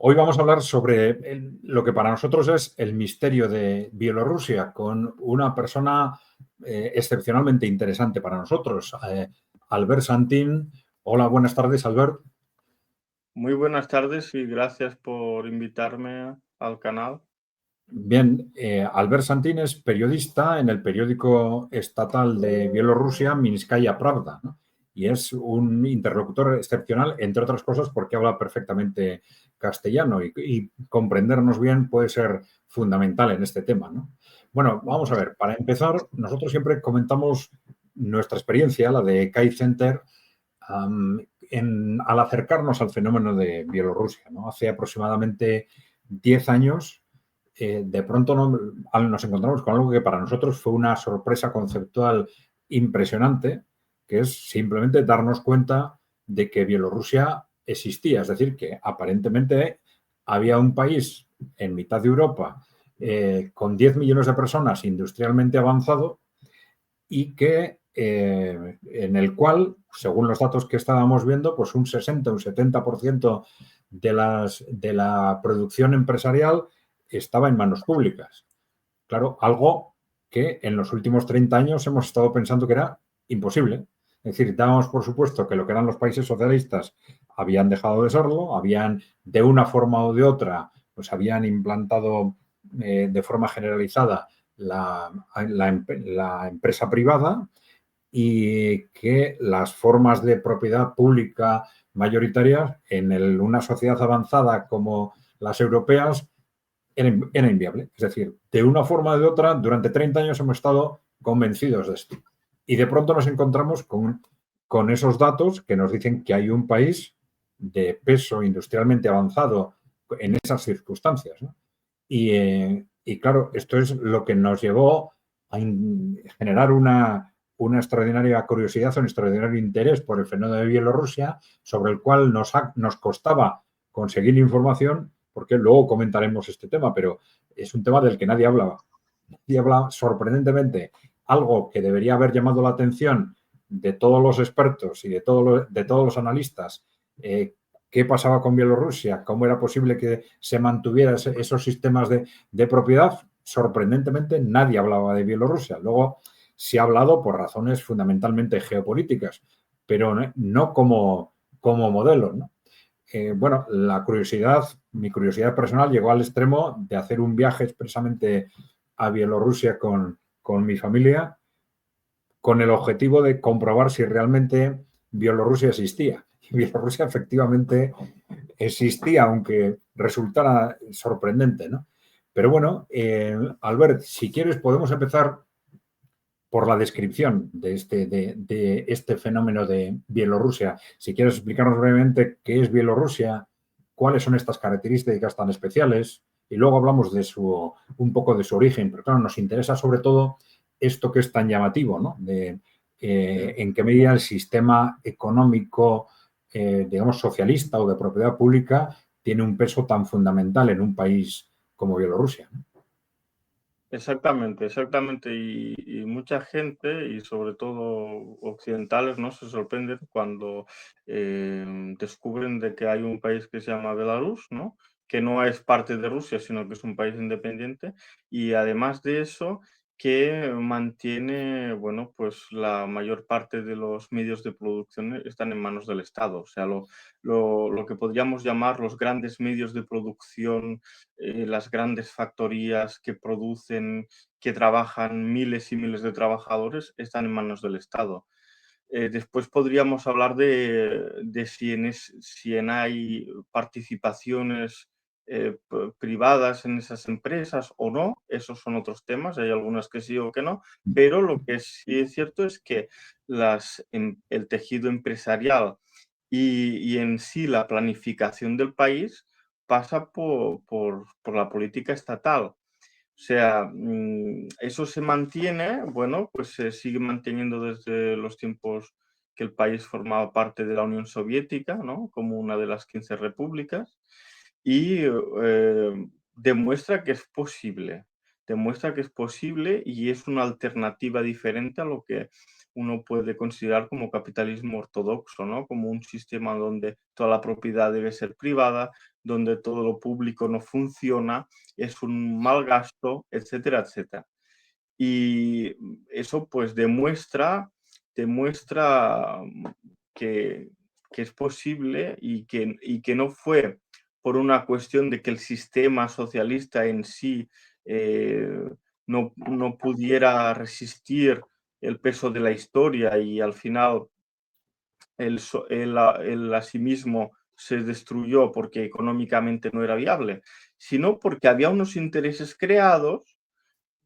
Hoy vamos a hablar sobre lo que para nosotros es el misterio de Bielorrusia con una persona excepcionalmente interesante para nosotros, Albert Santin. Hola, buenas tardes, Albert. Muy buenas tardes y gracias por invitarme al canal. Bien, Albert Santin es periodista en el periódico estatal de Bielorrusia, Minskaya Pravda, ¿no? Y es un interlocutor excepcional, entre otras cosas, porque habla perfectamente castellano y comprendernos bien puede ser fundamental en este tema, ¿no? Bueno, vamos a ver, para empezar, nosotros siempre comentamos nuestra experiencia, la de Kai Center, al acercarnos al fenómeno de Bielorrusia, ¿no? Hace aproximadamente 10 años de pronto nos encontramos con algo que para nosotros fue una sorpresa conceptual impresionante, que es simplemente darnos cuenta de que Bielorrusia existía. Es decir, que aparentemente había un país en mitad de Europa con 10 millones de personas industrialmente avanzado y que en el cual, según los datos que estábamos viendo, pues un 60, un 70% de la producción empresarial estaba en manos públicas. Claro, algo que en los últimos 30 años hemos estado pensando que era imposible. Es decir, dábamos por supuesto que lo que eran los países socialistas habían dejado de serlo, habían de una forma o de otra, pues habían implantado de forma generalizada la empresa privada y que las formas de propiedad pública mayoritarias en una sociedad avanzada como las europeas era inviable. Es decir, de una forma o de otra, durante 30 años hemos estado convencidos de esto. Y de pronto nos encontramos con esos datos que nos dicen que hay un país de peso industrialmente avanzado en esas circunstancias, ¿no? Y claro, esto es lo que nos llevó a generar una extraordinaria curiosidad, un extraordinario interés por el fenómeno de Bielorrusia, sobre el cual nos costaba conseguir información, porque luego comentaremos este tema, pero es un tema del que nadie hablaba. Nadie hablaba, sorprendentemente, algo que debería haber llamado la atención de todos los expertos y de todos los analistas, qué pasaba con Bielorrusia, cómo era posible que se mantuvieran esos sistemas de propiedad. Sorprendentemente, nadie hablaba de Bielorrusia. Luego se ha hablado por razones fundamentalmente geopolíticas, pero no como modelo, ¿no? Bueno, mi curiosidad personal llegó al extremo de hacer un viaje expresamente a Bielorrusia con mi familia, con el objetivo de comprobar si realmente Bielorrusia existía. Y Bielorrusia efectivamente existía, aunque resultara sorprendente, ¿no? Pero bueno, Albert, si quieres podemos empezar por la descripción de este fenómeno de Bielorrusia. Si quieres explicarnos brevemente qué es Bielorrusia, cuáles son estas características tan especiales, y luego hablamos un poco de su origen, pero claro, nos interesa sobre todo esto que es tan llamativo, ¿no? En qué medida el sistema económico, digamos, socialista o de propiedad pública tiene un peso tan fundamental en un país como Bielorrusia, ¿no? Exactamente, exactamente. Y mucha gente, y sobre todo occidentales, ¿no? Se sorprenden cuando descubren de que hay un país que se llama Belarus, ¿no? Que no es parte de Rusia, sino que es un país independiente. Y además de eso, que mantiene, bueno, pues la mayor parte de los medios de producción están en manos del Estado. O sea, lo que podríamos llamar los grandes medios de producción, las grandes factorías que producen, que trabajan miles y miles de trabajadores, están en manos del Estado. Después podríamos hablar de si hay participaciones privadas en esas empresas o no. Esos son otros temas, hay algunas que sí o que no, pero lo que sí es cierto es que el tejido empresarial y en sí la planificación del país pasa por la política estatal. O sea, eso se mantiene, bueno, pues se sigue manteniendo desde los tiempos que el país formaba parte de la Unión Soviética, ¿no? Como una de las 15 repúblicas, y demuestra que es posible. demuestra que es posible y es una alternativa diferente a lo que uno puede considerar como capitalismo ortodoxo, ¿no? Como un sistema donde toda la propiedad debe ser privada, donde todo lo público no funciona, es un mal gasto, etcétera, etcétera. Y eso pues demuestra que, que es posible y que no fue por una cuestión de que el sistema socialista en sí eh, no pudiera resistir el peso de la historia y al final el a sí mismo se destruyó porque económicamente no era viable, sino porque había unos intereses creados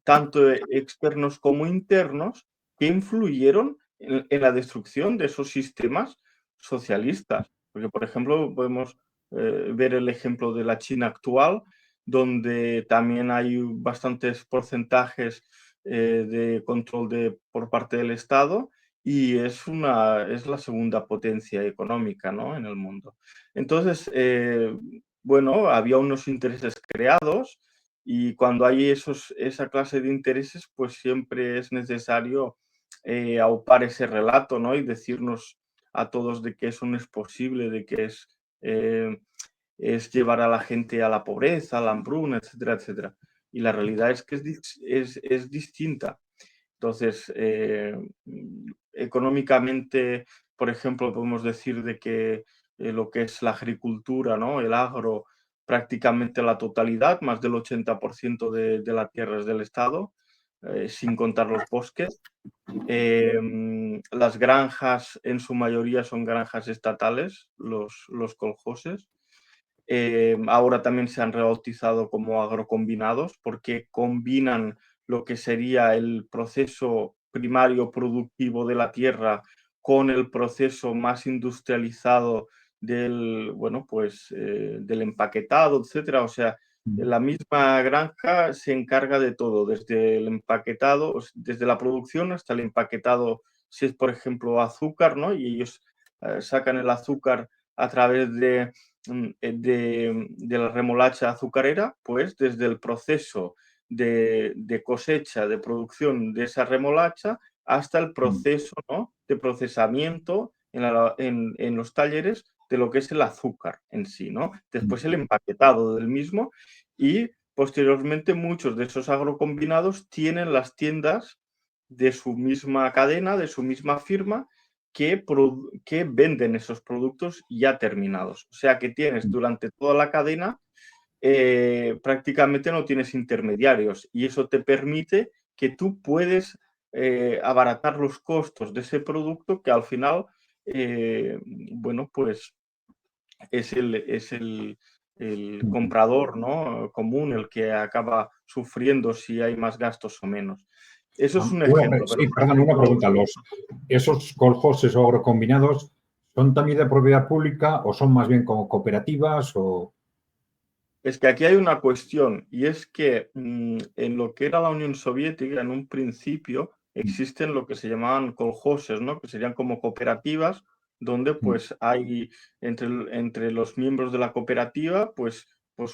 tanto externos como internos, que influyeron en la destrucción de esos sistemas socialistas. Porque, por ejemplo, podemos ver el ejemplo de la China actual, donde también hay bastantes porcentajes de control por parte del Estado y es la segunda potencia económica, ¿no?, en el mundo. Entonces, bueno, había unos intereses creados y cuando hay esa clase de intereses, pues siempre es necesario aupar ese relato, ¿no? Y decirnos a todos de que eso no es posible, de que es llevar a la gente a la pobreza, a la hambruna, etcétera, etcétera. Y la realidad es que es distinta. Entonces, económicamente, por ejemplo, podemos decir de que lo que es la agricultura, ¿no? El agro, prácticamente la totalidad, más del 80% de la tierra es del Estado, sin contar los bosques. Las granjas en su mayoría son granjas estatales, los coljoses. Ahora también se han rebautizado como agrocombinados porque combinan lo que sería el proceso primario productivo de la tierra con el proceso más industrializado bueno, pues, del empaquetado, etcétera. O sea, la misma granja se encarga de todo, desde el empaquetado, desde la producción hasta el empaquetado, si es, por ejemplo, azúcar, ¿no? Y ellos sacan el azúcar a través de la remolacha azucarera, pues desde el proceso de cosecha, de producción de esa remolacha, hasta el proceso, ¿no?, de procesamiento en los talleres de lo que es el azúcar en sí, ¿no? Después el empaquetado del mismo y posteriormente muchos de esos agrocombinados tienen las tiendas de su misma cadena, de su misma firma, que venden esos productos ya terminados. O sea que tienes durante toda la cadena, prácticamente no tienes intermediarios y eso te permite que tú puedes abaratar los costos de ese producto que al final, bueno, pues es el comprador, ¿no?, común el que acaba sufriendo si hay más gastos o menos. Eso es un ejemplo, pero Sí, por perdón, una ejemplo, pregunta. ¿Esos coljoses o agrocombinados son también de propiedad pública o son más bien como cooperativas o...? es que aquí hay una cuestión y es que en lo que era la Unión Soviética, en un principio, existen lo que se llamaban koljoses, ¿no?, que serían como cooperativas donde pues hay entre los miembros de la cooperativa, pues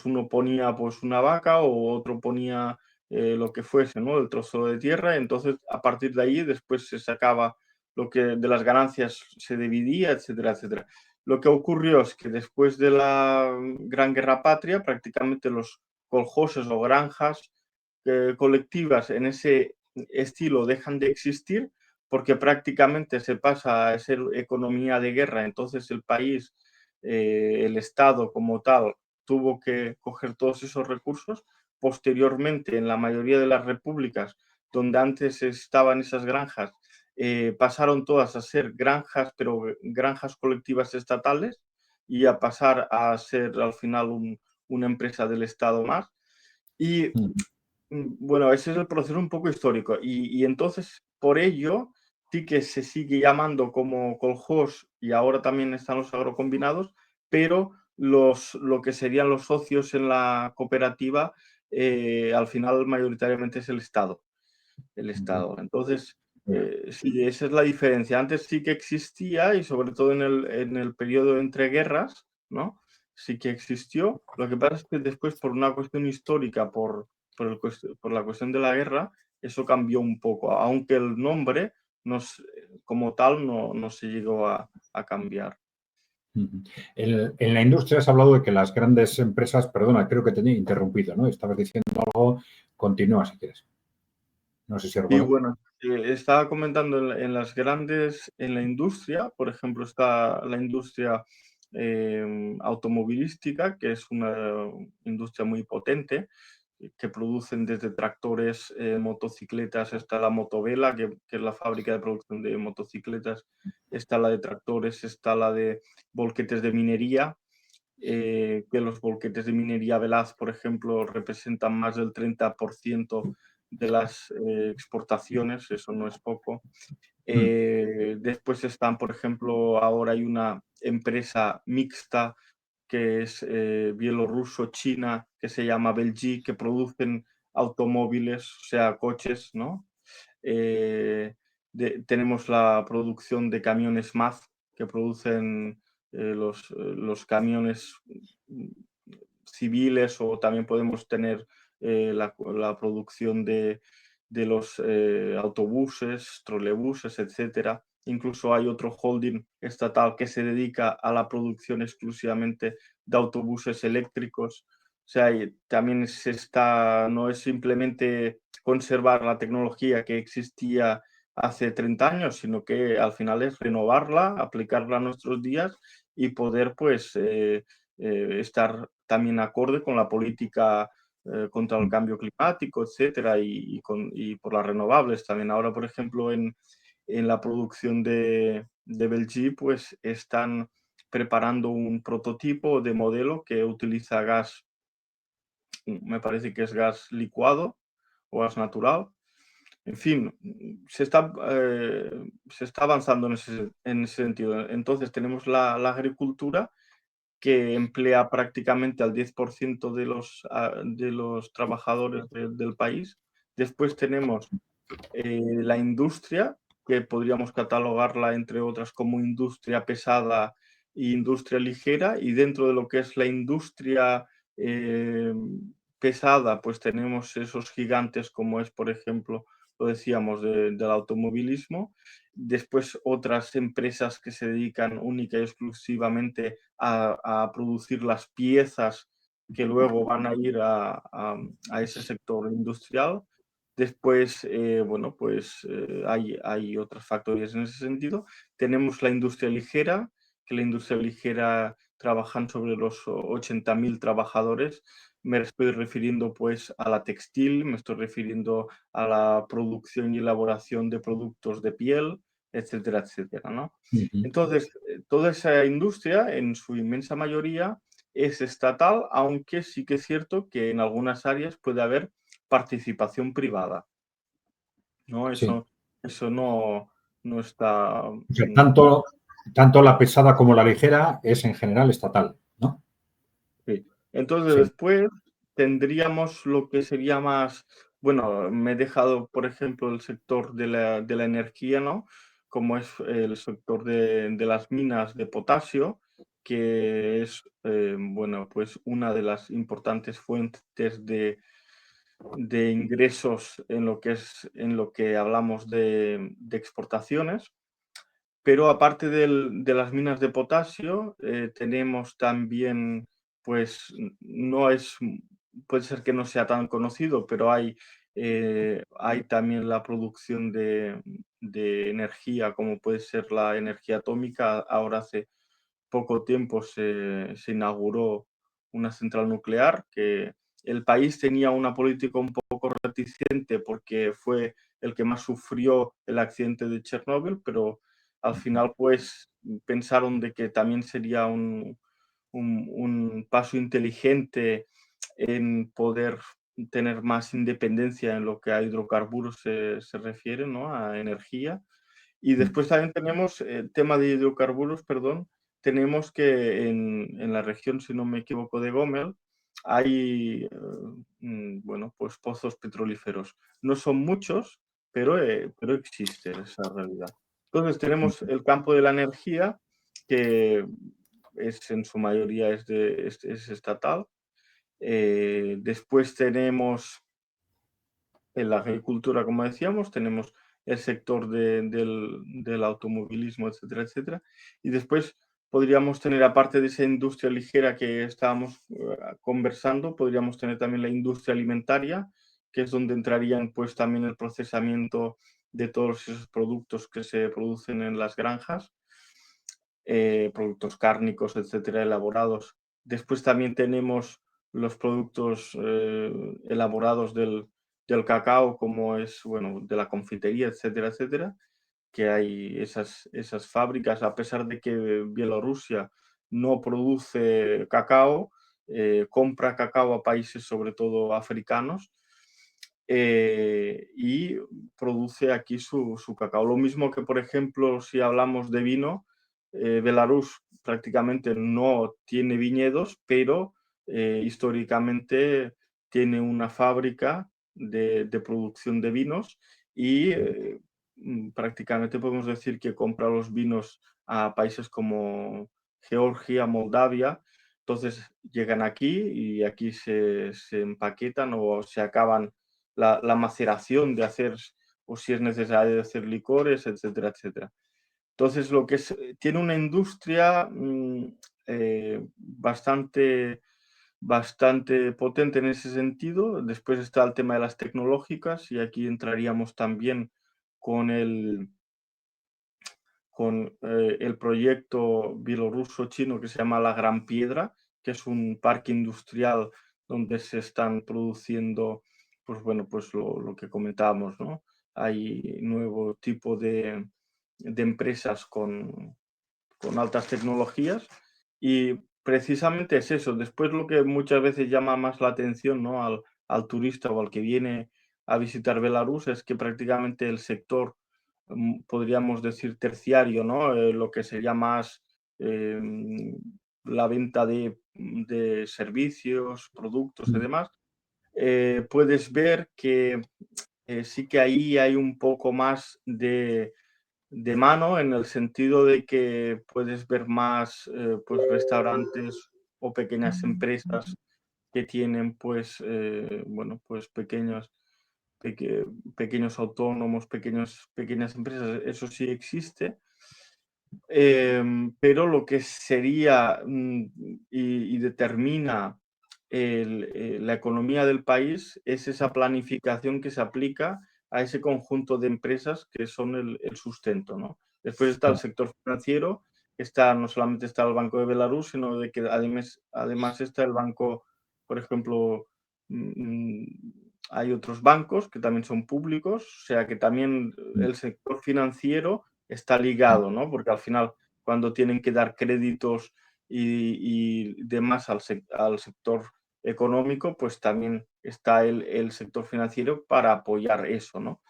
uno ponía pues una vaca o otro ponía lo que fuese, ¿no?, el trozo de tierra, entonces a partir de ahí después se sacaba lo que de las ganancias se dividía, etcétera, etcétera. Lo que ocurrió es que después de la Gran Guerra Patria, prácticamente los coljoses o granjas colectivas en ese estilo dejan de existir porque prácticamente se pasa a ser economía de guerra. Entonces el país, el Estado como tal, tuvo que coger todos esos recursos. Posteriormente, en la mayoría de las repúblicas donde antes estaban esas granjas, pasaron todas a ser granjas, pero granjas colectivas estatales y a pasar a ser al final una empresa del Estado más. Y bueno, ese es el proceso un poco histórico. Y entonces, por ello, sí que se sigue llamando como coljós y ahora también están los agrocombinados, pero lo que serían los socios en la cooperativa, al final mayoritariamente es el Estado. El Estado. Entonces, sí, esa es la diferencia. Antes sí que existía y sobre todo en el periodo entre guerras, ¿no? Sí que existió. Lo que pasa es que después, por una cuestión histórica, por por la cuestión de la guerra, eso cambió un poco, aunque el nombre como tal no se llegó a cambiar. En la industria has hablado de que las grandes empresas, perdona, creo que te he interrumpido, ¿no? Estabas diciendo algo, continúa si quieres. No sé si Y recuerdo. bueno, estaba comentando en la industria, por ejemplo, está la industria automovilística, que es una industria muy potente, que producen desde tractores, motocicletas, está la Motovela, que es la fábrica de producción de motocicletas, está la de tractores, está la de volquetes de minería, que los volquetes de minería Velaz, por ejemplo, representan más del 30% de las exportaciones, eso no es poco. Después están, por ejemplo, ahora hay una empresa mixta que es bielorruso-china, que se llama Belgi, que producen automóviles, o sea, coches, ¿no? Tenemos la producción de camiones MAZ, que producen los camiones civiles, o también podemos tener la producción de los autobuses, trolebuses, etcétera. Incluso hay otro holding estatal que se dedica a la producción exclusivamente de autobuses eléctricos. O sea, también no es simplemente conservar la tecnología que existía hace 30 años, sino que al final es renovarla, aplicarla a nuestros días y poder pues estar también acorde con la política contra el cambio climático, etcétera, y por las renovables también. Ahora, por ejemplo, en la producción de Belgi, pues están preparando un prototipo de modelo que utiliza gas, me parece que es gas licuado o gas natural. En fin, se está avanzando en ese sentido. Entonces tenemos la agricultura, que emplea prácticamente al 10% de los trabajadores del país. Después tenemos la industria, que podríamos catalogarla, entre otras, como industria pesada e industria ligera, y dentro de lo que es la industria eh, pesada, pues tenemos esos gigantes como es, por ejemplo, lo decíamos, del automovilismo. Después otras empresas que se dedican única y exclusivamente a producir las piezas que luego van a ir a ese sector industrial. Después, bueno, pues hay otras factorías en ese sentido. Tenemos la industria ligera, que la industria ligera trabajan sobre los 80.000 trabajadores. Me estoy refiriendo pues a la textil, me estoy refiriendo a la producción y elaboración de productos de piel, etcétera, etcétera, ¿no? Entonces, toda esa industria, en su inmensa mayoría, es estatal, aunque sí que es cierto que en algunas áreas puede haber participación privada, ¿no? Sí. Eso no está. O sea, tanto la pesada como la ligera es en general estatal, ¿no? Sí. Entonces, Sí. después tendríamos lo que sería más, bueno, me he dejado, por ejemplo, el sector de la energía, ¿no? Como es el sector de las minas de potasio, que es, bueno, pues una de las importantes fuentes de ingresos en lo que hablamos de exportaciones. Pero aparte de las minas de potasio, tenemos también, pues no es, puede ser que no sea tan conocido, pero hay también la producción de energía, como puede ser la energía atómica. Ahora hace poco tiempo se inauguró una central nuclear, que el país tenía una política un poco reticente porque fue el que más sufrió el accidente de Chernóbil, pero al final pues pensaron de que también sería un paso inteligente en poder tener más independencia en lo que a hidrocarburos se refiere, ¿no? A energía. Y después también tenemos el tema de hidrocarburos, perdón, tenemos que en la región, si no me equivoco, de Gómel, hay, bueno, pues pozos petrolíferos. No son muchos, pero existe esa realidad. Entonces tenemos el campo de la energía, que en su mayoría es estatal. Después tenemos en la agricultura, como decíamos, tenemos el sector del automovilismo, etcétera, etcétera. Y después podríamos tener, aparte de esa industria ligera que estábamos conversando, podríamos tener también la industria alimentaria, que es donde entrarían pues también el procesamiento de todos esos productos que se producen en las granjas, productos cárnicos, etcétera, elaborados. Después también tenemos los productos elaborados del cacao, como es, bueno, de la confitería, etcétera, etcétera, que hay esas fábricas, a pesar de que Bielorrusia no produce cacao, compra cacao a países sobre todo africanos, y produce aquí su cacao. Lo mismo que, por ejemplo, si hablamos de vino, Belarus prácticamente no tiene viñedos, pero históricamente tiene una fábrica de producción de vinos y prácticamente podemos decir que compra los vinos a países como Georgia, Moldavia. Entonces llegan aquí y aquí se empaquetan o se acaban la maceración de hacer, o si es necesario, de hacer licores, etcétera, etcétera. Entonces, lo que es, tiene una industria bastante potente en ese sentido. Después está el tema de las tecnológicas y aquí entraríamos también con el proyecto bielorruso-chino que se llama La Gran Piedra, que es un parque industrial donde se están produciendo, pues bueno, pues lo que comentábamos, ¿no? Hay nuevo tipo de empresas con altas tecnologías y precisamente es eso. Después lo que muchas veces llama más la atención, ¿no? al turista o al que viene a visitar Belarus es que prácticamente el sector, podríamos decir, terciario, ¿no? Lo que sería más la venta de servicios, productos y demás, puedes ver que sí que ahí hay un poco más de mano en el sentido de que puedes ver más pues restaurantes o pequeñas empresas que tienen pues bueno pues pequeños autónomos, pequeñas empresas, eso sí existe. Pero lo que sería y determina la economía del país es esa planificación que se aplica a ese conjunto de empresas que son el sustento, ¿no? Después está el sector financiero, no solamente está el Banco de Belarus, sino de que además está el banco, por ejemplo, mm, hay otros bancos que también son públicos, o sea que también el sector financiero está ligado, ¿no? Porque al final, cuando tienen que dar créditos y demás al sector económico, pues también está el sector financiero para apoyar eso, ¿no? O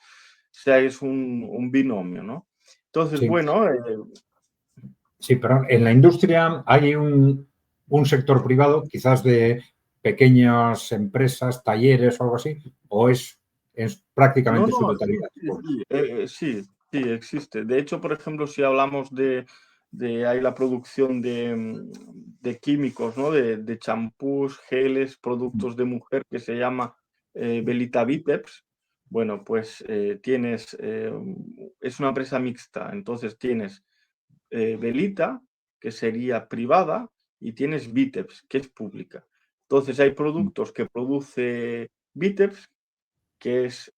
sea, es un binomio, ¿no? Entonces, Sí, bueno, sí, pero en la industria hay un sector privado, quizás de pequeñas empresas, talleres o algo así, o es no, prácticamente su no, sí, totalidad. sí, sí, sí, existe. De hecho, por ejemplo, si hablamos de hay la producción de químicos, ¿no? De champús, geles, productos de mujer que se llama Belita Viteps. Bueno, pues es una empresa mixta, entonces tienes Belita, que sería privada, y tienes Viteps, que es pública. Entonces hay productos que produce Viteps, que es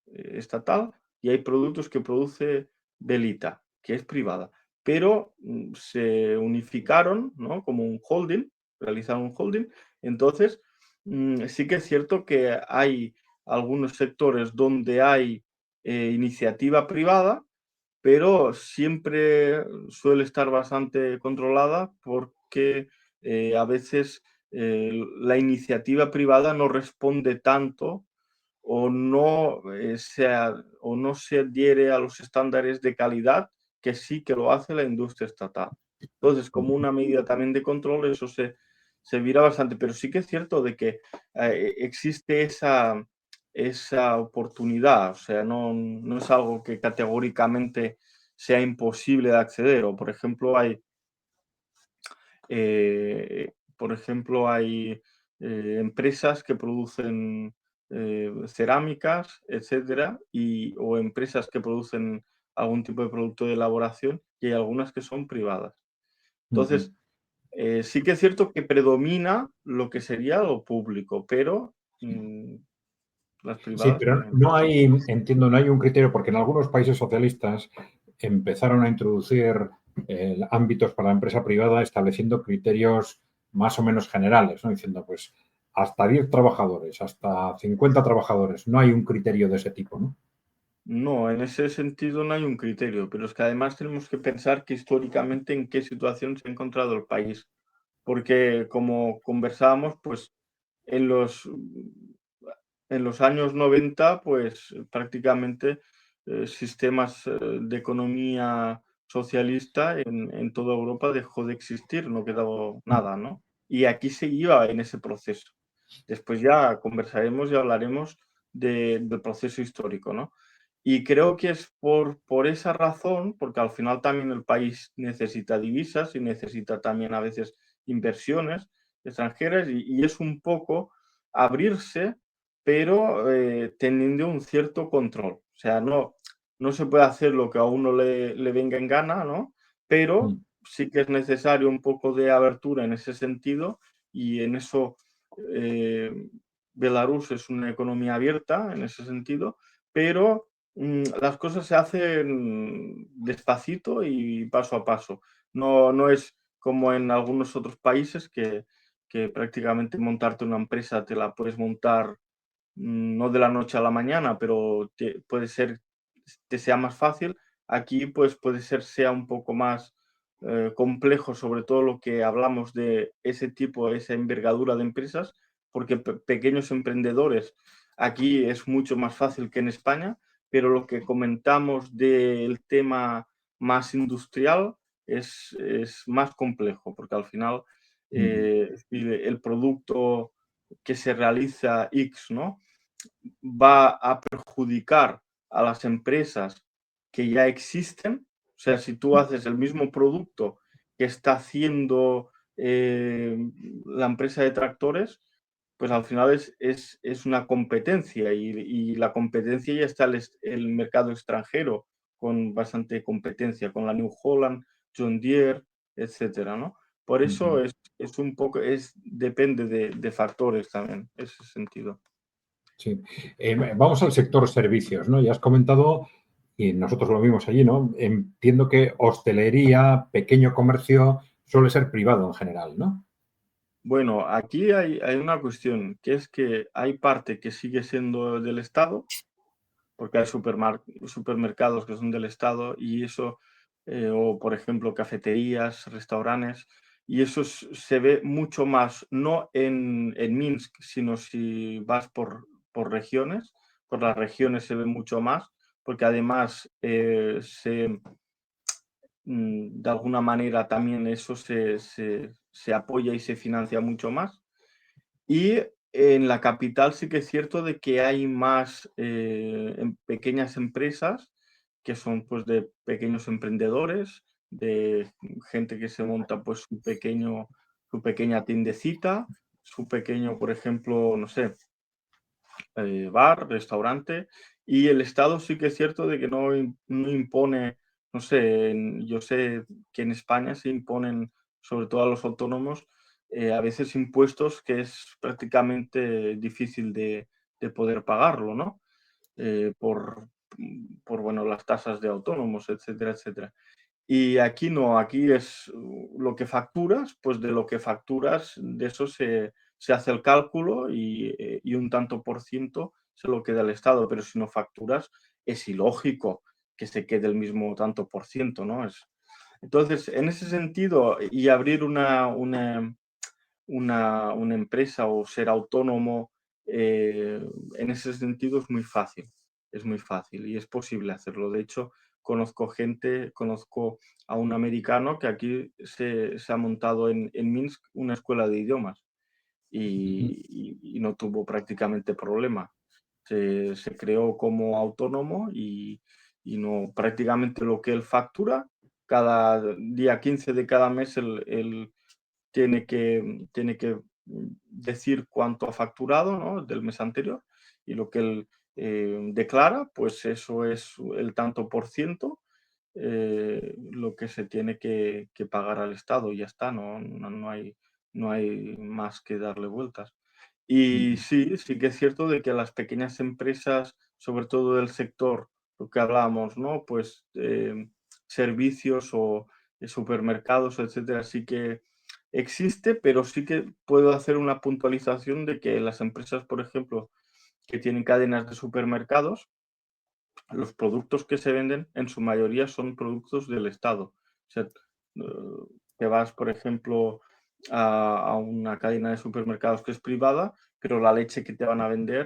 estatal, y hay productos que produce Belita, que es privada. Pero se unificaron, ¿no? Como un holding, realizaron un holding. Entonces, sí que es cierto que hay algunos sectores donde hay iniciativa privada, pero siempre suele estar bastante controlada porque a veces la iniciativa privada no responde tanto o no se adhiere a los estándares de calidad que sí que lo hace la industria estatal. Entonces, como una medida también de control, eso se vira bastante, pero sí que es cierto de que existe esa oportunidad, o sea, no es algo que categóricamente sea imposible de acceder, o por ejemplo, hay empresas que producen cerámicas, etcétera, o empresas que producen algún tipo de producto de elaboración, y hay algunas que son privadas. Ujú. Entonces, sí que es cierto que predomina lo que sería lo público, pero las Sí, privadas pero también. no hay, entiendo, no hay un criterio, porque en algunos países socialistas empezaron a introducir ámbitos para la empresa privada estableciendo criterios más o menos generales, ¿no? Diciendo, pues, hasta 10 trabajadores, hasta 50 trabajadores. No hay un criterio de ese tipo, ¿no? No, en ese sentido no hay un criterio, pero es que además tenemos que pensar que históricamente en qué situación se ha encontrado el país, porque como conversábamos, pues en los, en los años 90, pues prácticamente sistemas de economía socialista en toda Europa dejó de existir, no quedaba nada, ¿no? Y aquí se iba en ese proceso. Después ya conversaremos y hablaremos del proceso histórico, ¿no? Y creo que es por esa razón, porque al final también el país necesita divisas y necesita también a veces inversiones extranjeras y es un poco abrirse, pero teniendo un cierto control. O sea, no se puede hacer lo que a uno le venga en gana, ¿no? Pero Mm, sí que es necesario un poco de abertura en ese sentido y en eso eh, Belarus es una economía abierta en ese sentido, pero las cosas se hacen despacito y paso a paso. No es como en algunos otros países que prácticamente montarte una empresa te la puedes montar, no de la noche a la mañana, pero puede ser, te sea más fácil. Aquí, pues puede ser, sea un poco más complejo, sobre todo lo que hablamos de ese tipo, esa envergadura de empresas, porque pequeños emprendedores aquí es mucho más fácil que en España, pero lo que comentamos del tema más industrial es más complejo, porque al final ujú, si el producto que se realiza X, ¿no? Va a perjudicar a las empresas que ya existen. O sea, si tú haces el mismo producto que está haciendo la empresa de tractores, pues al final es una competencia y la competencia ya está el mercado extranjero con bastante competencia, con la New Holland, John Deere, etcétera, ¿no? Por eso ujú. es un poco, depende de factores también, ese sentido. Sí. Vamos al sector servicios, ¿no? Ya has comentado, y nosotros lo vimos allí, ¿no? Entiendo que hostelería, pequeño comercio, suele ser privado en general, ¿no? Bueno, aquí hay una cuestión, que es que hay parte que sigue siendo del Estado, porque hay supermercados que son del Estado y eso, o por ejemplo, cafeterías, restaurantes, y eso se ve mucho más, no en Minsk, sino si vas por regiones, por las regiones se ve mucho más, porque además de alguna manera también eso se apoya y se financia mucho más. Y en la capital sí que es cierto de que hay más pequeñas empresas que son pues de pequeños emprendedores, de gente que se monta pues su pequeña tiendecita, su pequeño, por ejemplo, no sé, bar, restaurante, y el Estado sí que es cierto de que no impone, no sé, yo sé que en España se imponen, sobre todo a los autónomos, a veces impuestos que es prácticamente difícil de poder pagarlo, ¿no? Por, bueno, las tasas de autónomos, etcétera, etcétera. Y aquí no, aquí es lo que facturas, pues de lo que facturas, de eso se hace el cálculo y un tanto por ciento se lo queda el Estado, pero si no facturas, es ilógico que se quede el mismo tanto por ciento, ¿no? Entonces, en ese sentido, y abrir una empresa o ser autónomo, en ese sentido es muy fácil y es posible hacerlo. De hecho, conozco a un americano que aquí se ha montado en Minsk una escuela de idiomas Ujú. y no tuvo prácticamente problema. Se creó como autónomo y no, prácticamente lo que él factura, cada día 15 de cada mes él tiene que decir cuánto ha facturado, ¿no? Del mes anterior y lo que él declara, pues eso es el tanto por ciento lo que se tiene que pagar al Estado y ya está, no hay más que darle vueltas. Y Ujú, sí, sí que es cierto de que las pequeñas empresas, sobre todo del sector, lo que hablábamos, ¿no? Pues servicios o supermercados, etcétera, sí que existe, pero sí que puedo hacer una puntualización de que las empresas, por ejemplo, que tienen cadenas de supermercados, los productos que se venden en su mayoría son productos del Estado. O sea, te vas, por ejemplo, a una cadena de supermercados que es privada, pero la leche que te van a vender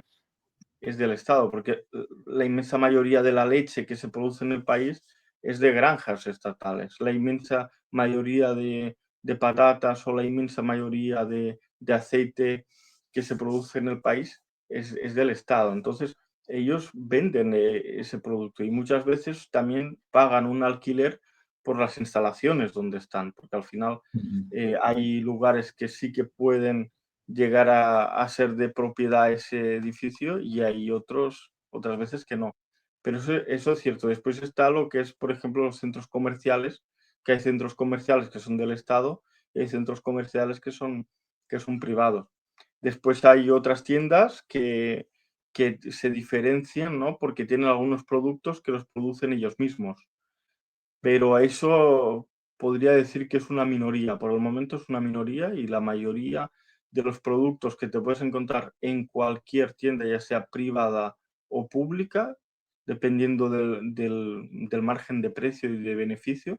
es del Estado, porque la inmensa mayoría de la leche que se produce en el país es de granjas estatales. La inmensa mayoría de patatas o la inmensa mayoría de aceite que se produce en el país es del Estado. Entonces, ellos venden ese producto y muchas veces también pagan un alquiler por las instalaciones donde están, porque al final ujú, hay lugares que sí que pueden llegar a ser de propiedad ese edificio y hay otras veces que no. Pero eso es cierto. Después está lo que es, por ejemplo, los centros comerciales, que hay centros comerciales que son del Estado y hay centros comerciales que son privados. Después hay otras tiendas que se diferencian, ¿no? Porque tienen algunos productos que los producen ellos mismos. Pero a eso podría decir que es una minoría. Por el momento es una minoría y la mayoría de los productos que te puedes encontrar en cualquier tienda, ya sea privada o pública, dependiendo del margen de precio y de beneficio,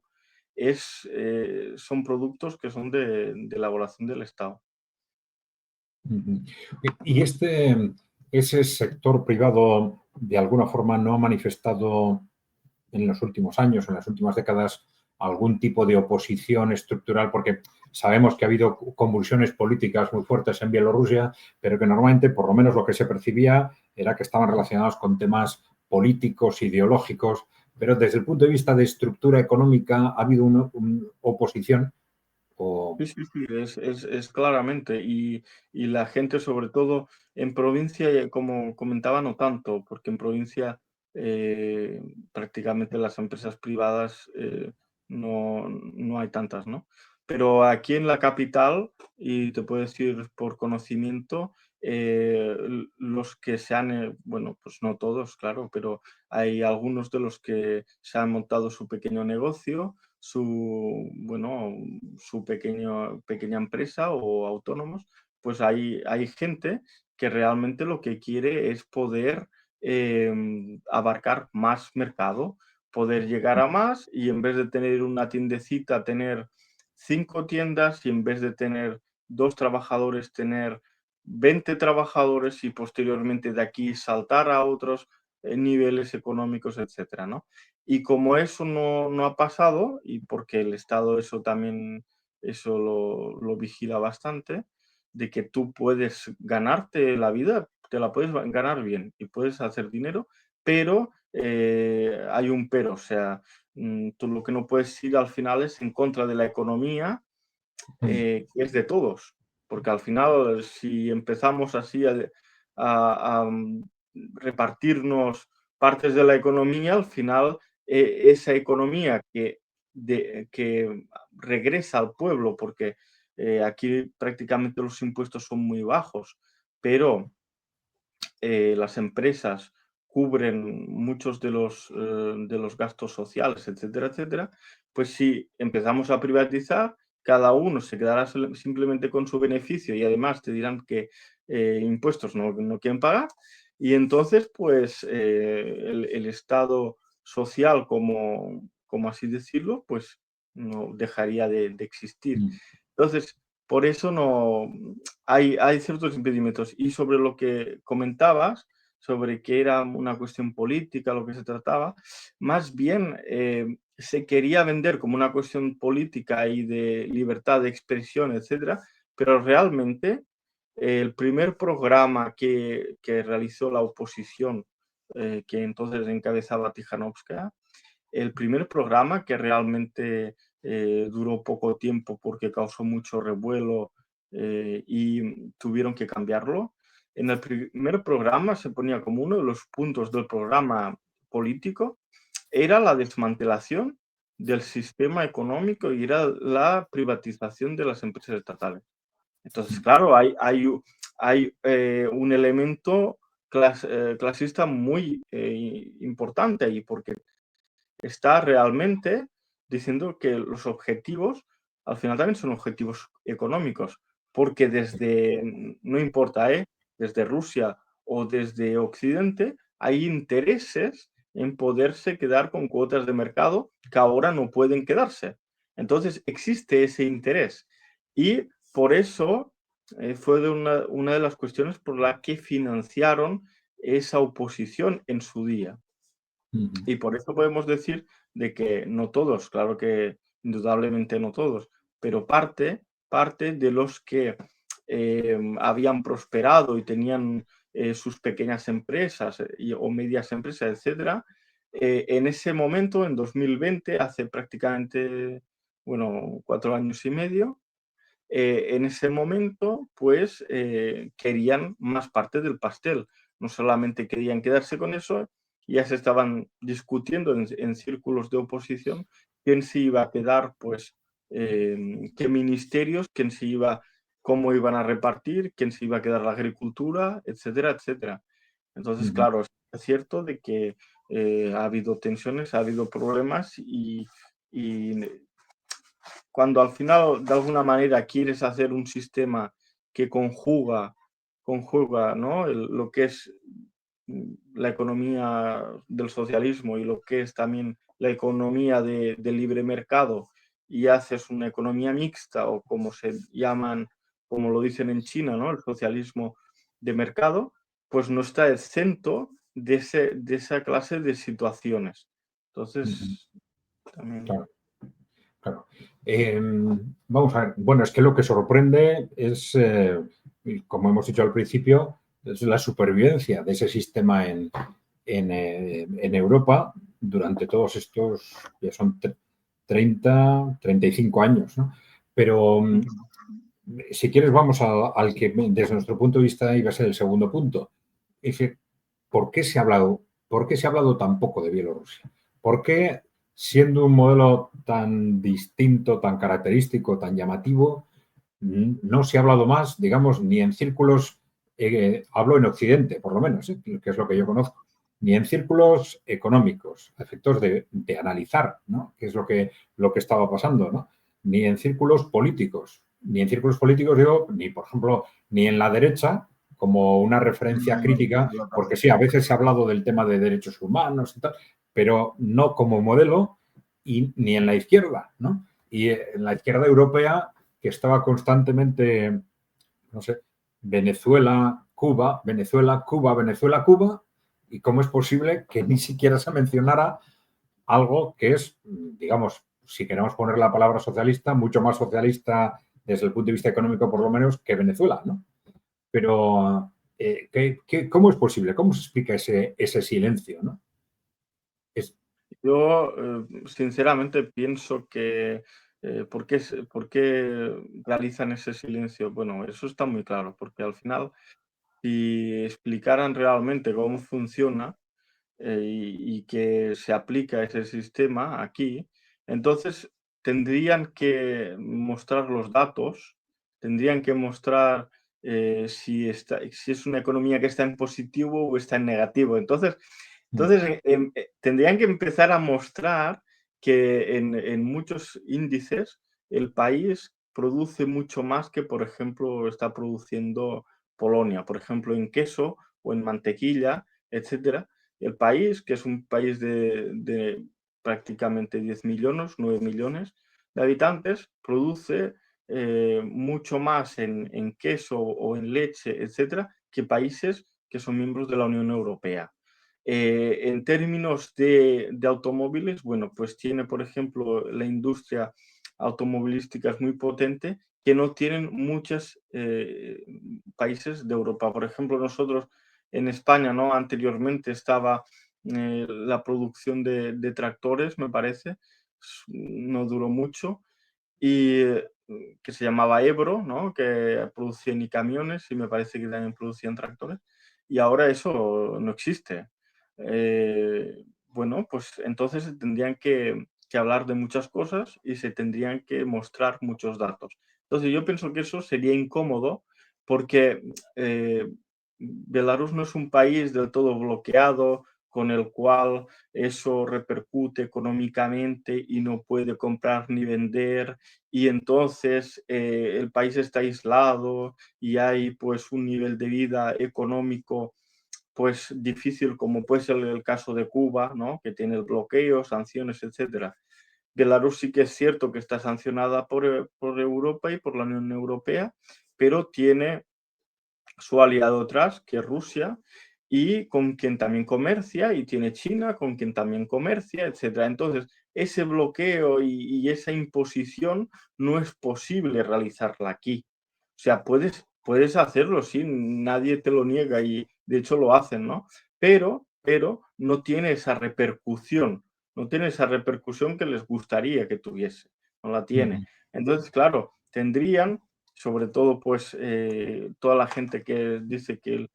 son productos que son de elaboración del Estado. ujú. Y ese sector privado, de alguna forma, no ha manifestado en los últimos años, en las últimas décadas, algún tipo de oposición estructural, porque sabemos que ha habido convulsiones políticas muy fuertes en Bielorrusia, pero que normalmente, por lo menos lo que se percibía, era que estaban relacionados con temas políticos, ideológicos, pero desde el punto de vista de estructura económica ha habido una oposición o... Sí, sí, sí, es claramente. Y la gente, sobre todo en provincia, como comentaba, no tanto, porque en provincia prácticamente las empresas privadas no hay tantas, ¿no? Pero aquí en la capital, y te puedo decir por conocimiento, los que se han, bueno, pues no todos, claro, pero hay algunos de los que se han montado su pequeño negocio, bueno, su pequeña empresa o autónomos, pues hay gente que realmente lo que quiere es poder abarcar más mercado, poder llegar a más y en vez de tener una tiendecita, tener 5 tiendas y en vez de tener 2 trabajadores, tener 20 trabajadores y posteriormente de aquí saltar a otros niveles económicos, etcétera, ¿no? Y como eso no ha pasado, y porque el Estado eso también eso lo vigila bastante, de que tú puedes ganarte la vida, te la puedes ganar bien y puedes hacer dinero, pero hay un pero, o sea, tú lo que no puedes ir al final es en contra de la economía que es de todos, porque al final si empezamos así a repartirnos partes de la economía, al final esa economía que regresa al pueblo, porque aquí prácticamente los impuestos son muy bajos, pero las empresas cubren muchos de los gastos sociales, etcétera, etcétera, pues si empezamos a privatizar, cada uno se quedará simplemente con su beneficio y además te dirán que impuestos no quieren pagar y entonces pues el Estado social, como así decirlo, pues no dejaría de existir. Entonces, por eso no, hay ciertos impedimentos. Y sobre lo que comentabas, sobre que era una cuestión política lo que se trataba, más bien se quería vender como una cuestión política y de libertad de expresión, etcétera, pero realmente el primer programa que realizó la oposición, que entonces encabezaba Tijanovskaya, el primer programa que realmente duró poco tiempo porque causó mucho revuelo y tuvieron que cambiarlo, en el primer programa se ponía como uno de los puntos del programa político, era la desmantelación del sistema económico y era la privatización de las empresas estatales. Entonces, claro, hay un elemento clasista muy importante ahí, porque está realmente diciendo que los objetivos al final también son objetivos económicos, porque no importa, desde Rusia o desde Occidente, hay intereses en poderse quedar con cuotas de mercado que ahora no pueden quedarse. Entonces existe ese interés y por eso fue una de las cuestiones por la que financiaron esa oposición en su día. Y por eso podemos decir de que no todos, claro que indudablemente no todos, pero parte de los que habían prosperado y tenían sus pequeñas empresas o medias empresas, etcétera, en ese momento, en 2020, hace prácticamente, bueno, 4 años y medio, en ese momento, pues querían más parte del pastel. No solamente querían quedarse con eso, ya se estaban discutiendo en círculos de oposición quién se iba a quedar, pues, qué ministerios, cómo iban a repartir, quién se iba a quedar la agricultura, etcétera, etcétera. Entonces, claro, es cierto de que ha habido tensiones, ha habido problemas y cuando al final, de alguna manera, quieres hacer un sistema que conjuga, ¿no? Lo que es la economía del socialismo y lo que es también la economía de libre mercado y haces una economía mixta o como se llaman, como lo dicen en China, ¿no? El socialismo de mercado, pues no está exento de esa clase de situaciones. Entonces, también... Claro, claro. Vamos a ver. Bueno, es que lo que sorprende es, como hemos dicho al principio, es la supervivencia de ese sistema en Europa durante todos estos, ya son 35 años, ¿no? Pero si quieres, vamos al que desde nuestro punto de vista iba a ser el segundo punto. Es decir, ¿por qué se ha hablado tan poco de Bielorrusia? ¿Por qué, siendo un modelo tan distinto, tan característico, tan llamativo, no se ha hablado más, digamos, ni en círculos, hablo en Occidente, por lo menos, que es lo que yo conozco, ni en círculos económicos, a efectos de analizar, ¿no? Qué es lo que estaba pasando, ¿no? Ni en círculos políticos, digo, ni, por ejemplo, ni en la derecha, como una referencia crítica, porque sí, a veces se ha hablado del tema de derechos humanos y tal, pero no como modelo, y ni en la izquierda, ¿no? Y en la izquierda europea, que estaba constantemente, no sé, Venezuela, Cuba, Venezuela, Cuba, Venezuela, Cuba, y cómo es posible que ni siquiera se mencionara algo que es, digamos, si queremos poner la palabra socialista, mucho más socialista desde el punto de vista económico, por lo menos, que Venezuela, ¿no? Pero, ¿cómo es posible? ¿Cómo se explica ese silencio, ¿no? Yo, sinceramente, pienso que ¿por qué realizan ese silencio? Bueno, eso está muy claro, porque al final, si explicaran realmente cómo funciona y que se aplica ese sistema aquí, entonces tendrían que mostrar los datos, tendrían que mostrar si es una economía que está en positivo o está en negativo. Entonces, tendrían que empezar a mostrar que en muchos índices el país produce mucho más que, por ejemplo, está produciendo Polonia, por ejemplo, en queso o en mantequilla, etcétera. El país, que es un país de prácticamente 10 millones, 9 millones de habitantes, produce mucho más en queso o en leche, etcétera, que países que son miembros de la Unión Europea. En términos de automóviles, bueno, pues tiene, por ejemplo, la industria automovilística es muy potente, que no tienen muchos países de Europa. Por ejemplo, nosotros en España, ¿no? Anteriormente estaba la producción de tractores, me parece, no duró mucho, y que se llamaba Ebro, ¿no? Que producía ni camiones y me parece que también producían tractores, y ahora eso no existe. Bueno, pues entonces se tendrían que hablar de muchas cosas y se tendrían que mostrar muchos datos. Entonces yo pienso que eso sería incómodo porque Belarus no es un país del todo bloqueado, con el cual eso repercute económicamente y no puede comprar ni vender, y entonces el país está aislado y hay pues un nivel de vida económico pues difícil, como puede ser el caso de Cuba, ¿no? Que tiene el bloqueo, sanciones, etcétera. Belarus sí que es cierto que está sancionada por Europa y por la Unión Europea, pero tiene su aliado atrás, que es Rusia, y con quien también comercia, y tiene China, con quien también comercia, etcétera. Entonces, ese bloqueo y esa imposición no es posible realizarla aquí. O sea, puedes hacerlo, sí, nadie te lo niega y de hecho lo hacen, ¿no? Pero no tiene esa repercusión, no tiene esa repercusión que les gustaría que tuviese, no la tiene. Ujú. Entonces, claro, tendrían sobre todo pues toda la gente que dice que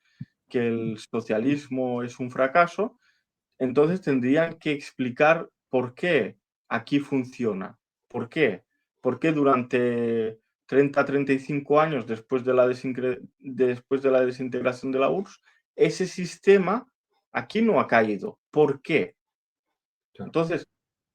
el socialismo es un fracaso, entonces tendrían que explicar por qué aquí funciona. ¿Por qué? ¿Por qué durante 30, 35 años después de la desintegración de la URSS, ese sistema aquí no ha caído? ¿Por qué? Claro. Entonces,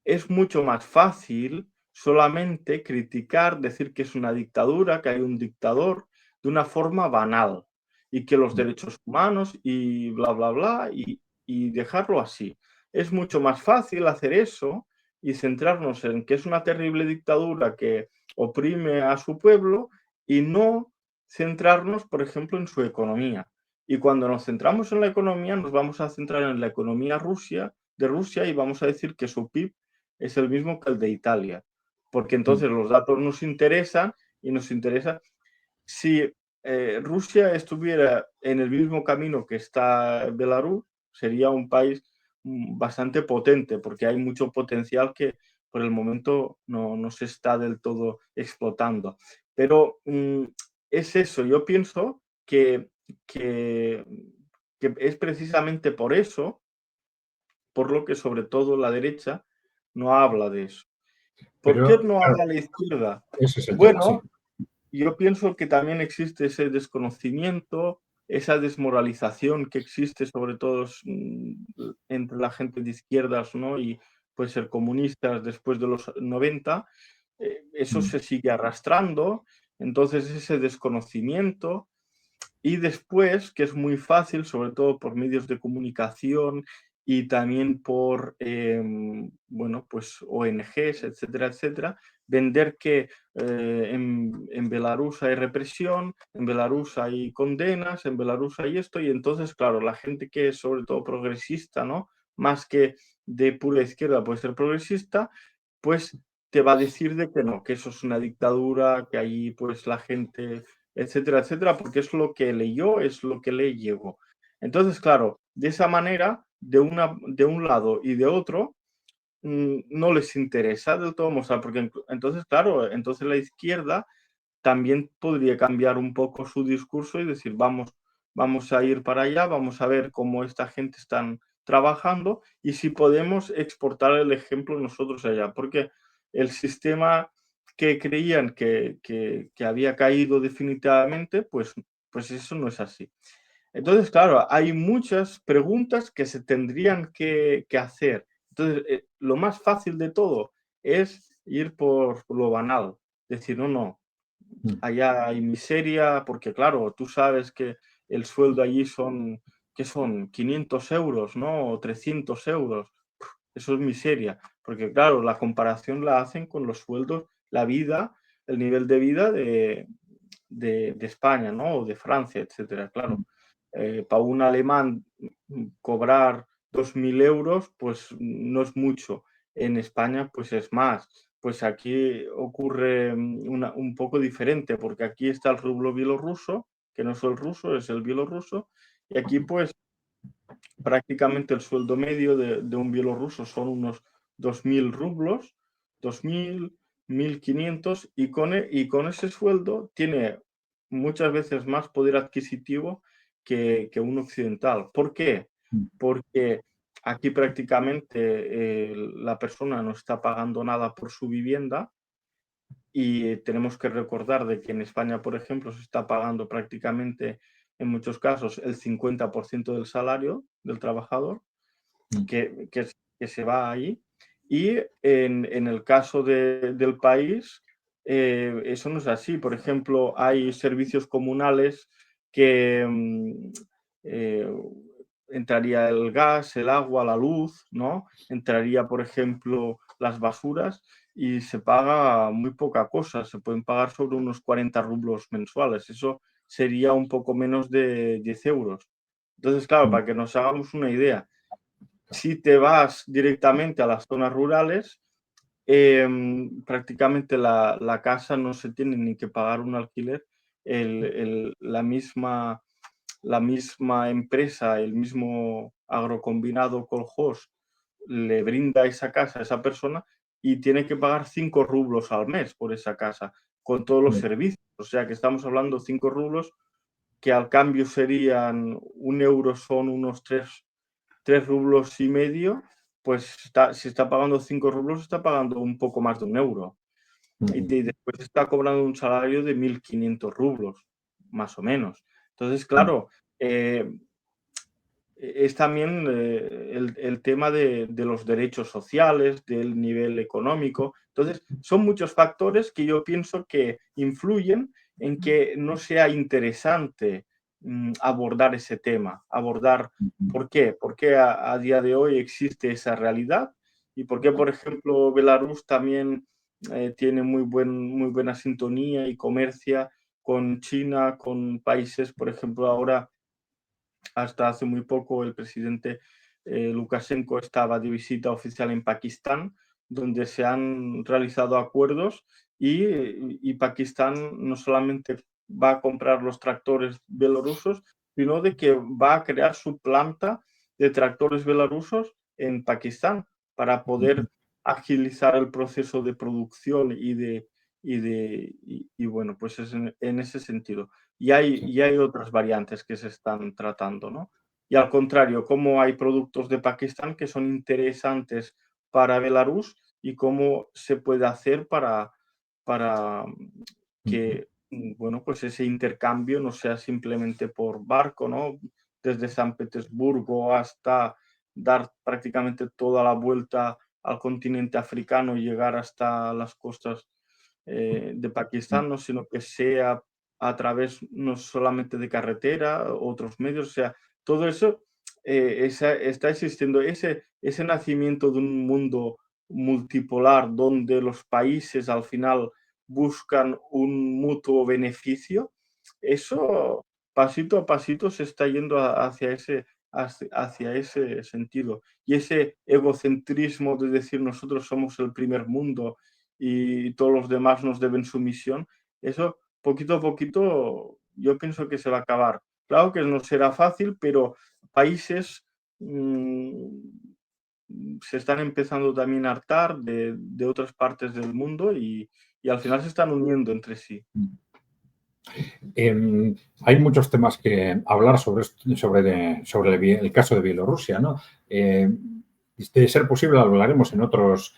es mucho más fácil solamente criticar, decir que es una dictadura, que hay un dictador, de una forma banal y que los Mm. derechos humanos y bla, bla, bla, y dejarlo así. Es mucho más fácil hacer eso y centrarnos en que es una terrible dictadura que oprime a su pueblo y no centrarnos, por ejemplo, en su economía. Y cuando nos centramos en la economía, nos vamos a centrar en la economía de Rusia y vamos a decir que su PIB es el mismo que el de Italia, porque Mm. entonces los datos nos interesan y nos interesa si Rusia estuviera en el mismo camino que está Belarus, sería un país bastante potente, porque hay mucho potencial que por el momento no se está del todo explotando. Pero es eso, yo pienso que, que es precisamente por eso, por lo que sobre todo la derecha no habla de eso. ¿Por qué Pero, no claro, habla la izquierda? ese es el tema, sí. Bueno, yo pienso que también existe ese desconocimiento, esa desmoralización que existe sobre todo entre la gente de izquierdas, ¿no? Y puede ser comunistas después de los 90, eso Mm. se sigue arrastrando, entonces ese desconocimiento y después, que es muy fácil, sobre todo por medios de comunicación y también por, bueno, pues ONGs, etcétera, etcétera, vender que en Belarus hay represión, en Belarus hay condenas, en Belarus hay esto, y entonces, claro, la gente que es sobre todo progresista, ¿no? Más que de pura izquierda puede ser progresista, pues te va a decir de que no, que eso es una dictadura, que ahí pues la gente etcétera, etcétera, porque es lo que leyó, es lo que le llegó. Entonces, claro, de esa manera, de un lado y de otro, no les interesa del todo mostrar, porque entonces, claro, entonces la izquierda también podría cambiar un poco su discurso y decir, vamos a ir para allá, vamos a ver cómo esta gente están trabajando y si podemos exportar el ejemplo nosotros allá, porque el sistema que creían que había caído definitivamente, pues eso no es así. Entonces, claro, hay muchas preguntas que se tendrían que hacer. Entonces, lo más fácil de todo es ir por lo banal, decir, no, no, Mm. allá hay miseria, porque claro, tú sabes que el sueldo allí son, ¿qué son? 500 euros, ¿no? O 300 euros. Eso es miseria, porque claro, la comparación la hacen con los sueldos, la vida, el nivel de vida de España, ¿no? O de Francia, etcétera. Claro, Mm. para un alemán cobrar 2.000 euros, pues no es mucho. En España, pues es más. Pues aquí ocurre un poco diferente, porque aquí está el rublo bielorruso, que no es el ruso, es el bielorruso, y aquí pues prácticamente el sueldo medio de un bielorruso son unos 2.000 rublos, 2.000, 1.500 y con ese sueldo tiene muchas veces más poder adquisitivo que un occidental. ¿Por qué? Porque aquí prácticamente la persona no está pagando nada por su vivienda y tenemos que recordar de que en España, por ejemplo, se está pagando prácticamente en muchos casos el 50% del salario del trabajador que se va ahí. Y en el caso del país, eso no es así. Por ejemplo, hay servicios comunales que eh, entraría el gas, el agua, la luz, ¿no? Entraría, por ejemplo, las basuras y se paga muy poca cosa. Se pueden pagar sobre unos 40 rublos mensuales. Eso sería un poco menos de 10 euros. Entonces, claro, para que nos hagamos una idea, si te vas directamente a las zonas rurales, prácticamente la casa no se tiene ni que pagar un alquiler. La misma empresa, el mismo agrocombinado Colhós le brinda esa casa a esa persona y tiene que pagar 5 rublos al mes por esa casa, con todos los servicios. O sea que estamos hablando 5 rublos, que al cambio serían 1 euro, son unos 3,5 rublos, pues si está pagando 5 rublos, está pagando un poco más de 1 euro. Y después está cobrando un salario de 1.500 rublos, más o menos. Entonces, claro, es también el tema de los derechos sociales, del nivel económico. Entonces, son muchos factores que yo pienso que influyen en que no sea interesante abordar ese tema. ¿Por qué? ¿Por qué a día de hoy existe esa realidad? ¿Y por qué, por ejemplo, Belarus también tiene muy buena sintonía y comercia con China, con países, por ejemplo, ahora hasta hace muy poco el presidente Lukashenko estaba de visita oficial en Pakistán, donde se han realizado acuerdos y Pakistán no solamente va a comprar los tractores bielorrusos, sino de que va a crear su planta de tractores bielorrusos en Pakistán para poder agilizar el proceso de producción y bueno, pues es en ese sentido. Y hay otras variantes que se están tratando, ¿no? Y al contrario, cómo hay productos de Pakistán que son interesantes para Belarus y cómo se puede hacer para que, bueno, pues ese intercambio no sea simplemente por barco, ¿no? Desde San Petersburgo hasta dar prácticamente toda la vuelta al continente africano y llegar hasta las costas de Pakistán, ¿no? Sino que sea a través no solamente de carretera, otros medios, o sea, todo eso está existiendo, ese nacimiento de un mundo multipolar donde los países al final buscan un mutuo beneficio, eso pasito a pasito se está yendo hacia ese sentido. Y ese egocentrismo de decir nosotros somos el primer mundo y todos los demás nos deben sumisión, eso poquito a poquito yo pienso que se va a acabar. Claro que no será fácil, pero países se están empezando también a hartar de otras partes del mundo y al final se están uniendo entre sí. Hay muchos temas que hablar sobre el caso de Bielorrusia, ¿no? De ser posible, hablaremos en otros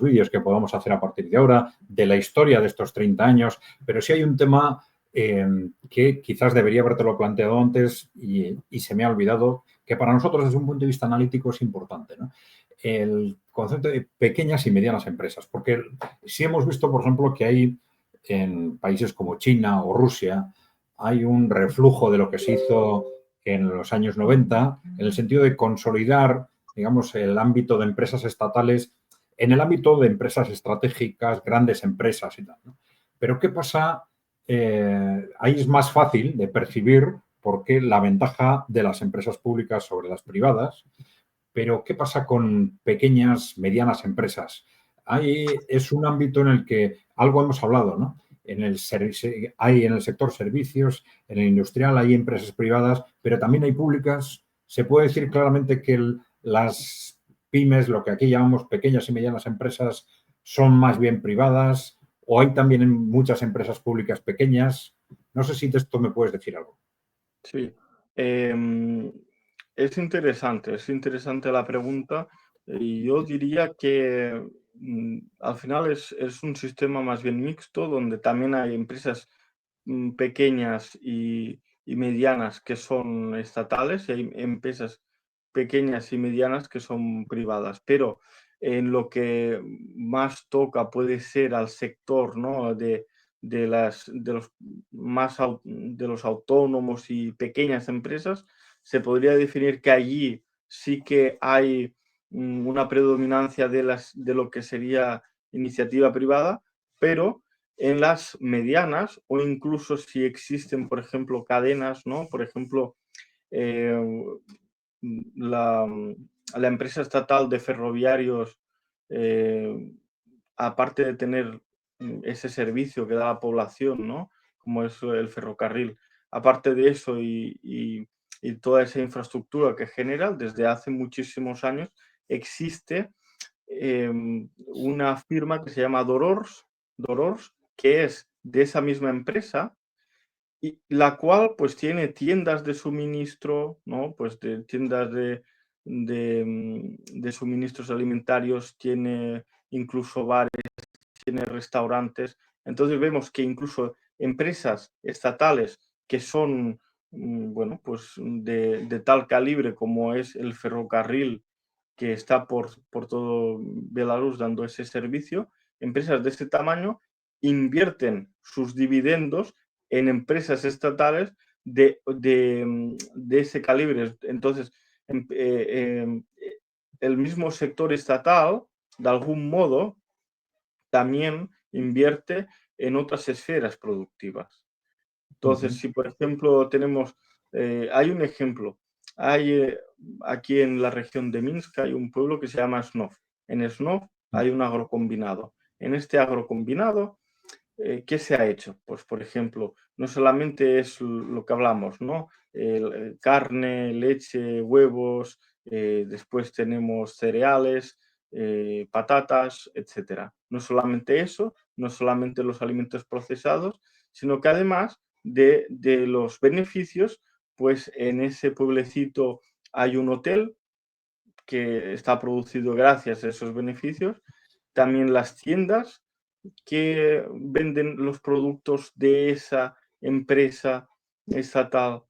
vídeos que podamos hacer a partir de ahora, de la historia de estos 30 años, pero sí hay un tema que quizás debería habértelo planteado antes y se me ha olvidado, que para nosotros desde un punto de vista analítico es importante, ¿no? El concepto de pequeñas y medianas empresas, porque sí hemos visto, por ejemplo, que hay en países como China o Rusia, hay un reflujo de lo que se hizo en los años 90 en el sentido de consolidar, digamos, el ámbito de empresas estatales en el ámbito de empresas estratégicas, grandes empresas y tal, ¿no? Pero ¿qué pasa? Ahí es más fácil de percibir por qué la ventaja de las empresas públicas sobre las privadas, pero ¿qué pasa con pequeñas, medianas empresas? Ahí es un ámbito en el que algo hemos hablado, ¿no? Hay en el sector servicios, en el industrial hay empresas privadas, pero también hay públicas. Se puede decir claramente que las pymes, lo que aquí llamamos pequeñas y medianas empresas, son más bien privadas o hay también muchas empresas públicas pequeñas. No sé si de esto me puedes decir algo. Sí, es interesante la pregunta y yo diría que al final es un sistema más bien mixto donde también hay empresas pequeñas y medianas que son estatales y hay empresas pequeñas y medianas que son privadas, pero en lo que más toca puede ser al sector, ¿no? De los de los autónomos y pequeñas empresas, se podría definir que allí sí que hay una predominancia de lo que sería iniciativa privada, pero en las medianas o incluso si existen, por ejemplo, cadenas, ¿no? Por ejemplo, eh, la, la empresa estatal de ferroviarios, eh, aparte de tener ese servicio que da la población, ¿no? Como es el ferrocarril, aparte de eso y toda esa infraestructura que genera, desde hace muchísimos años existe una firma que se llama Dorors, que es de esa misma empresa y la cual pues tiene tiendas de suministro, ¿no? Pues de tiendas de suministros alimentarios, tiene incluso bares, tiene restaurantes. Entonces vemos que incluso empresas estatales que son, bueno, pues de tal calibre como es el ferrocarril que está por todo Belarus dando ese servicio, empresas de ese tamaño invierten sus dividendos en empresas estatales de ese calibre. Entonces, el mismo sector estatal, de algún modo, también invierte en otras esferas productivas. Entonces, Ujú. si por ejemplo tenemos, hay un ejemplo, hay aquí en la región de Minsk hay un pueblo que se llama Snov. En Snov hay un agrocombinado. En este agrocombinado, ¿qué se ha hecho? Pues, por ejemplo, no solamente es lo que hablamos, ¿no? Carne, leche, huevos, después tenemos cereales, patatas, etcétera. No solamente eso, no solamente los alimentos procesados, sino que además de los beneficios, pues en ese pueblecito hay un hotel que está producido gracias a esos beneficios, también las tiendas que venden los productos de esa empresa estatal.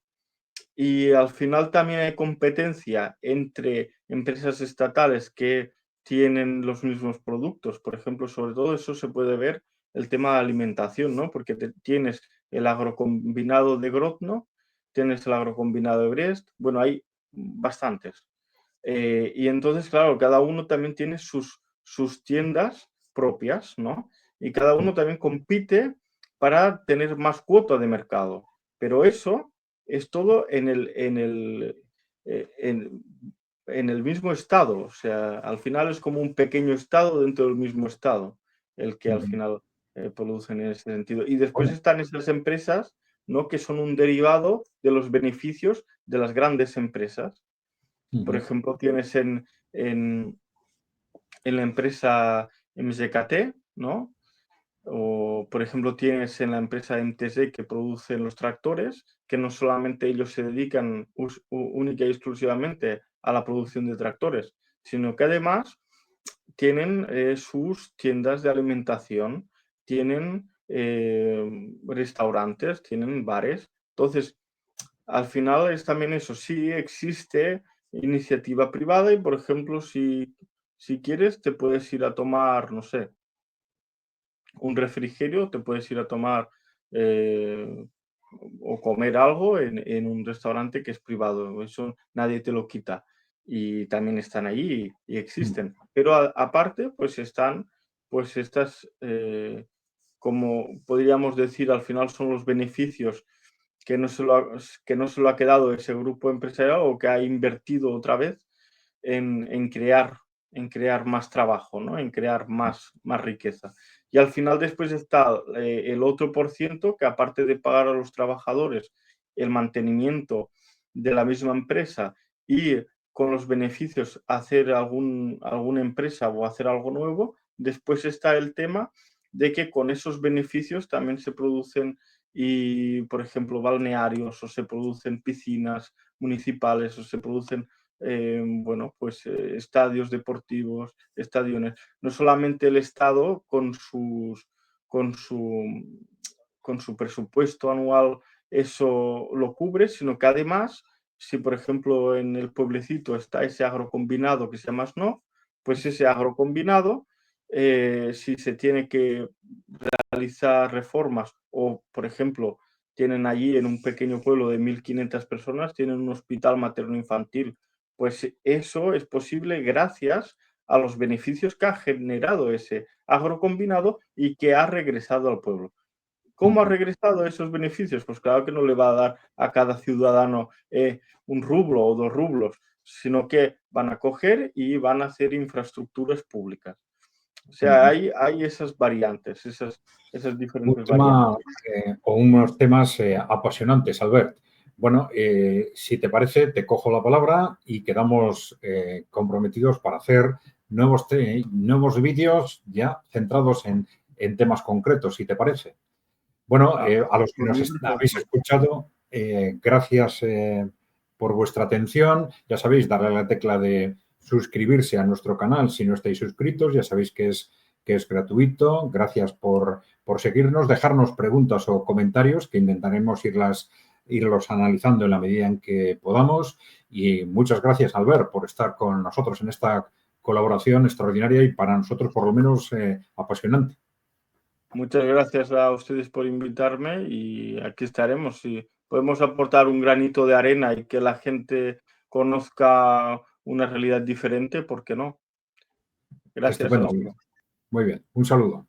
Y al final también hay competencia entre empresas estatales que tienen los mismos productos. Por ejemplo, sobre todo eso se puede ver el tema de alimentación, ¿no? Porque tienes el agrocombinado de Grodno, tienes el agrocombinado de Brest, bueno, hay bastantes. Y entonces, claro, cada uno también tiene sus tiendas propias, ¿no? Y cada uno también compite para tener más cuota de mercado. Pero eso es todo eh, en, en el mismo estado. O sea, al final es como un pequeño estado dentro del mismo estado, el que al Ujú. final produce en ese sentido. Y después Bueno, están esas empresas, ¿no? Que son un derivado de los beneficios de las grandes empresas. Por ujú. ejemplo, tienes en, en la empresa MSKT, ¿no? O, por ejemplo, tienes en la empresa MTZ que producen los tractores, que no solamente ellos se dedican única y exclusivamente a la producción de tractores, sino que además tienen sus tiendas de alimentación, tienen restaurantes, tienen bares. Entonces, al final es también eso, sí existe iniciativa privada y, por ejemplo, si quieres, te puedes ir a tomar, no sé, un refrigerio, te puedes ir a tomar eh, o comer algo en un restaurante que es privado, eso nadie te lo quita. Y también están allí y existen. Pero aparte, pues están, pues estas, como podríamos decir, al final son los beneficios que no se lo ha quedado ese grupo empresarial o que ha invertido otra vez en crear, en crear más trabajo, ¿no? En crear más riqueza. Y al final después está el otro por ciento que aparte de pagar a los trabajadores el mantenimiento de la misma empresa y con los beneficios hacer alguna empresa o hacer algo nuevo, después está el tema de que con esos beneficios también se producen, y, por ejemplo, balnearios, o se producen piscinas municipales, o se producen bueno, pues estadios deportivos, estadiones. No solamente el Estado con su, con su presupuesto anual eso lo cubre, sino que además, si por ejemplo en el pueblecito está ese agrocombinado que se llama SNO, pues ese agrocombinado, si se tiene que realizar reformas o, por ejemplo, tienen allí en un pequeño pueblo de 1.500 personas, tienen un hospital materno-infantil, pues eso es posible gracias a los beneficios que ha generado ese agrocombinado y que ha regresado al pueblo. ¿Cómo ha Ujú. regresado esos beneficios? Pues claro que no le va a dar a cada ciudadano un rublo o 2 rublos, sino que van a coger y van a hacer infraestructuras públicas. O sea, Ujú. hay esas variantes, esas Un diferentes tema variantes. o unos temas apasionantes, Albert. Bueno, si te parece, te cojo la palabra y quedamos comprometidos para hacer nuevos vídeos ya centrados en temas concretos, si te parece. Bueno, Ah, a los que por nos mí habéis perfecto. escuchado, gracias por vuestra atención. Ya sabéis, darle a la tecla de suscribirse a nuestro canal si no estáis suscritos. Ya sabéis que es gratuito. Gracias por seguirnos, dejarnos preguntas o comentarios que intentaremos irlos analizando en la medida en que podamos. Y muchas gracias, Albert, por estar con nosotros en esta colaboración extraordinaria y para nosotros, por lo menos, apasionante. Muchas gracias a ustedes por invitarme y aquí estaremos. Si podemos aportar un granito de arena y que la gente conozca una realidad diferente, ¿por qué no? Gracias a Estupendo. usted. Muy bien. Un saludo.